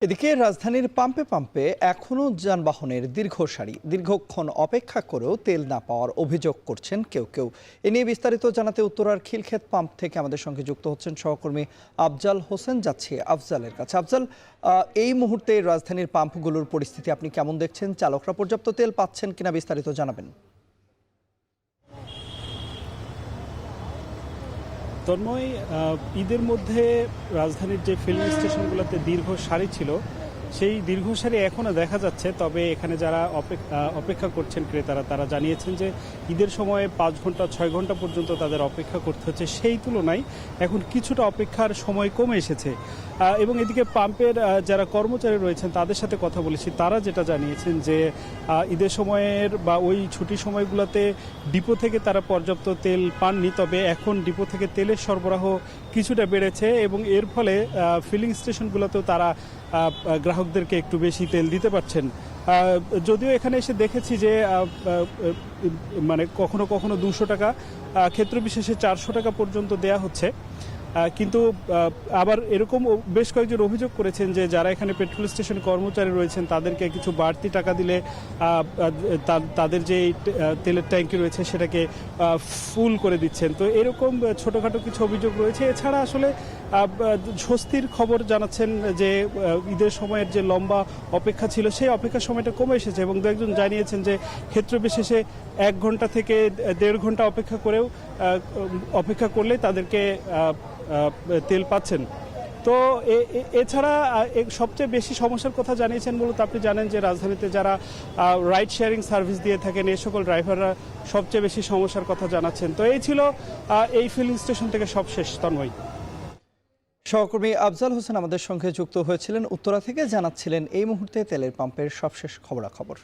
এদিকে রাজধানীর পাম্পে পাম্পে এখনও যানবাহনের দীর্ঘ সারি, দীর্ঘক্ষণ অপেক্ষা করেও তেল না পাওয়ার অভিযোগ করছেন কেউ কেউ। এ নিয়ে বিস্তারিত জানাতে উত্তরার খিলক্ষেত পাম্প থেকে আমাদের সঙ্গে যুক্ত হচ্ছেন সহকর্মী আফজাল হোসেন। যাচ্ছি আফজালের কাছে। আফজাল, এই মুহূর্তে রাজধানীর পাম্পগুলোর পরিস্থিতি আপনি কেমন দেখছেন? চালকরা পর্যাপ্ত তেল পাচ্ছেন কিনা বিস্তারিত জানাবেন। তন্ময়, ঈদের মধ্যে রাজধানীর যে ফিলিং স্টেশনগুলোতে দীর্ঘ সারি ছিল, সেই দীর্ঘ সারি এখনও দেখা যাচ্ছে। তবে এখানে যারা অপেক্ষা করছেন ক্রেতারা, তারা জানিয়েছেন যে ঈদের সময়ে 5 ঘন্টা 6 ঘন্টা পর্যন্ত তাদের অপেক্ষা করতে হচ্ছে। সেই তুলনায় এখন কিছুটা অপেক্ষার সময় কমে এসেছে। এবং এদিকে পাম্পের যারা কর্মচারী রয়েছেন তাদের সাথে কথা বলেছি, তারা যেটা জানিয়েছেন যে ঈদের সময়ের বা ওই ছুটির সময়গুলোতে ডিপো থেকে তারা পর্যাপ্ত তেল পাননি। তবে এখন ডিপো থেকে তেলের সরবরাহ কিছুটা বেড়েছে এবং এর ফলে ফিলিং স্টেশনগুলোতেও তারা গ্রাহকদেরকে একটু বেশি তেল দিতে পারছেন। যদিও এখানে এসে দেখেছি যে মানে কখনো কখনো 200 টাকা, ক্ষেত্র বিশেষে 400 টাকা পর্যন্ত দেয়া হচ্ছে। কিন্তু আবার এরকম বেশ কয়েকজন অভিযোগ করেছেন যে যারা এখানে পেট্রোল স্টেশন কর্মচারী রয়েছেন তাদেরকে কিছু বাড়তি টাকা দিলে তাদের যে তেলের ট্যাঙ্কি রয়েছে সেটাকে ফুল করে দিচ্ছেন। তো এরকম ছোটোখাটো কিছু অভিযোগ রয়েছে। এছাড়া আসলে স্বস্তির খবর জানাচ্ছেন যে ঈদের সময়ের যে লম্বা অপেক্ষা ছিল সেই অপেক্ষার সময়টা কমে এসেছে এবং দু একজন জানিয়েছেন যে ক্ষেত্র বিশেষে 1 ঘন্টা থেকে 1.5 ঘন্টা অপেক্ষা করলে তাদেরকে তেল পাচ্ছেন। তো এছাড়া সবচেয়ে বেশি সমস্যার কথা জানিয়েছেন মূলত আপনি জানেন যে রাজধানীতে যারা রাইড শেয়ারিং সার্ভিস দিয়ে থাকেন এই সকল ড্রাইভাররা সবচেয়ে বেশি সমস্যার কথা জানাচ্ছেন। তো এই ছিল এই ফিলিং স্টেশন থেকে সবশেষ। তন্ময়। সহকর্মী আফজাল হোসেন আমাদের সঙ্গে যুক্ত হয়েছিলেন উত্তরা থেকে, জানাচ্ছিলেন এই মুহূর্তে তেলের পাম্পের সবশেষ খবরাখবর।